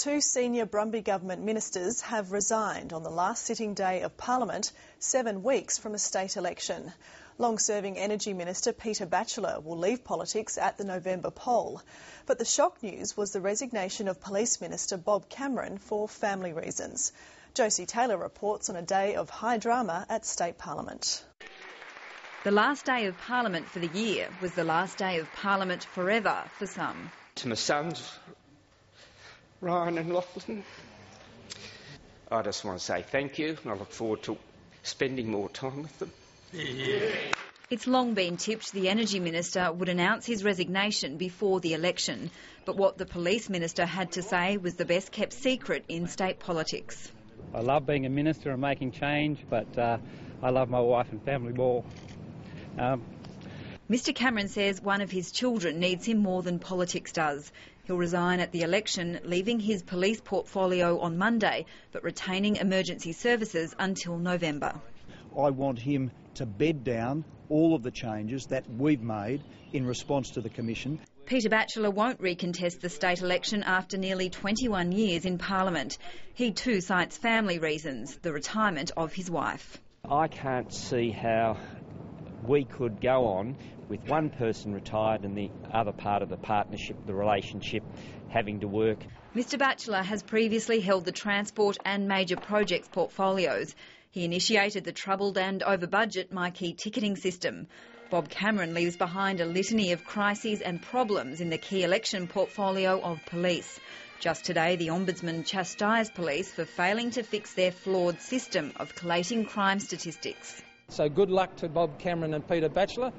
Two senior Brumby Government ministers have resigned on the last sitting day of Parliament, 7 weeks from a state election. Long-serving Energy Minister Peter Batchelor will leave politics at the November poll. But the shock news was the resignation of Police Minister Bob Cameron for family reasons. Josie Taylor reports on a day of high drama at State Parliament. The last day of Parliament for the year was the last day of Parliament forever for some. To my sons, Ryan and Lachlan, I just want to say thank you, and I look forward to spending more time with them. It's long been tipped the Energy Minister would announce his resignation before the election, but what the Police Minister had to say was the best kept secret in state politics. I love being a minister and making change, but I love my wife and family more. Mr Cameron says one of his children needs him more than politics does. He'll resign at the election, leaving his police portfolio on Monday, but retaining emergency services until November. I want him to bed down all of the changes that we've made in response to the Commission. Peter Batchelor won't recontest the state election after nearly 21 years in Parliament. He too cites family reasons, the retirement of his wife. I can't see how we could go on with one person retired and the other part of the partnership, the relationship, having to work. Mr Batchelor has previously held the transport and major projects portfolios. He initiated the troubled and over-budget marquee ticketing system. Bob Cameron leaves behind a litany of crises and problems in the key election portfolio of police. Just today, the Ombudsman chastised police for failing to fix their flawed system of collating crime statistics. So good luck to Bob Cameron and Peter Batchelor.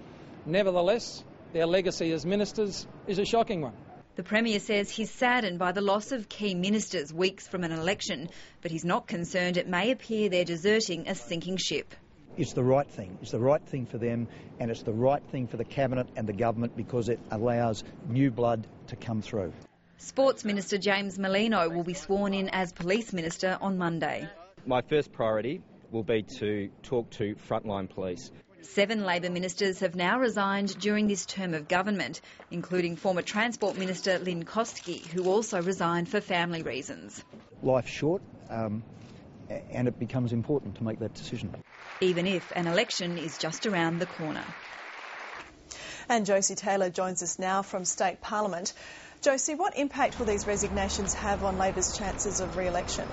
Nevertheless, their legacy as ministers is a shocking one. The Premier says he's saddened by the loss of key ministers weeks from an election, but he's not concerned it may appear they're deserting a sinking ship. It's the right thing. It's the right thing for them, and it's the right thing for the Cabinet and the Government because it allows new blood to come through. Sports Minister James Merlino will be sworn in as Police Minister on Monday. My first priority will be to talk to frontline police. 7 Labor ministers have now resigned during this term of government, including former Transport Minister Lynn Kosky, who also resigned for family reasons. Life's short, and it becomes important to make that decision. Even if an election is just around the corner. And Josie Taylor joins us now from State Parliament. Josie, what impact will these resignations have on Labor's chances of re-election?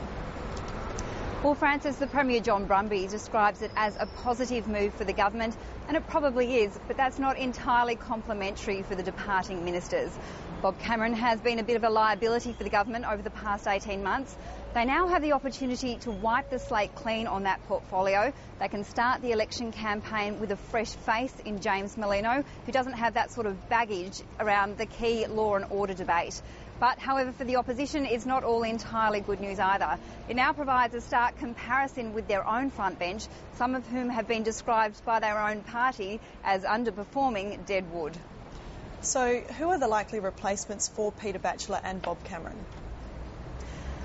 Well, Francis, the Premier John Brumby describes it as a positive move for the government, and it probably is, but that's not entirely complimentary for the departing ministers. Bob Cameron has been a bit of a liability for the government over the past 18 months. They now have the opportunity to wipe the slate clean on that portfolio. They can start the election campaign with a fresh face in James Merlino, who doesn't have that sort of baggage around the key law and order debate. But, however, for the opposition, it's not all entirely good news either. It now provides a stark comparison with their own front bench, some of whom have been described by their own party as underperforming dead wood. So, who are the likely replacements for Peter Batchelor and Bob Cameron?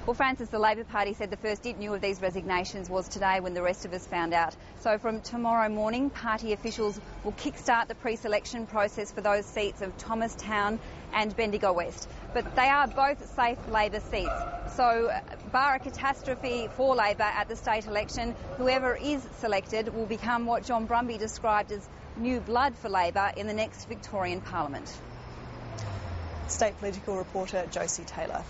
Well, Francis, the Labor Party said the first it knew of these resignations was today when the rest of us found out. So from tomorrow morning, party officials will kickstart the pre-selection process for those seats of Thomastown and Bendigo West. But they are both safe Labor seats. So bar a catastrophe for Labor at the state election, whoever is selected will become what John Brumby described as new blood for Labor in the next Victorian Parliament. State political reporter Josie Taylor.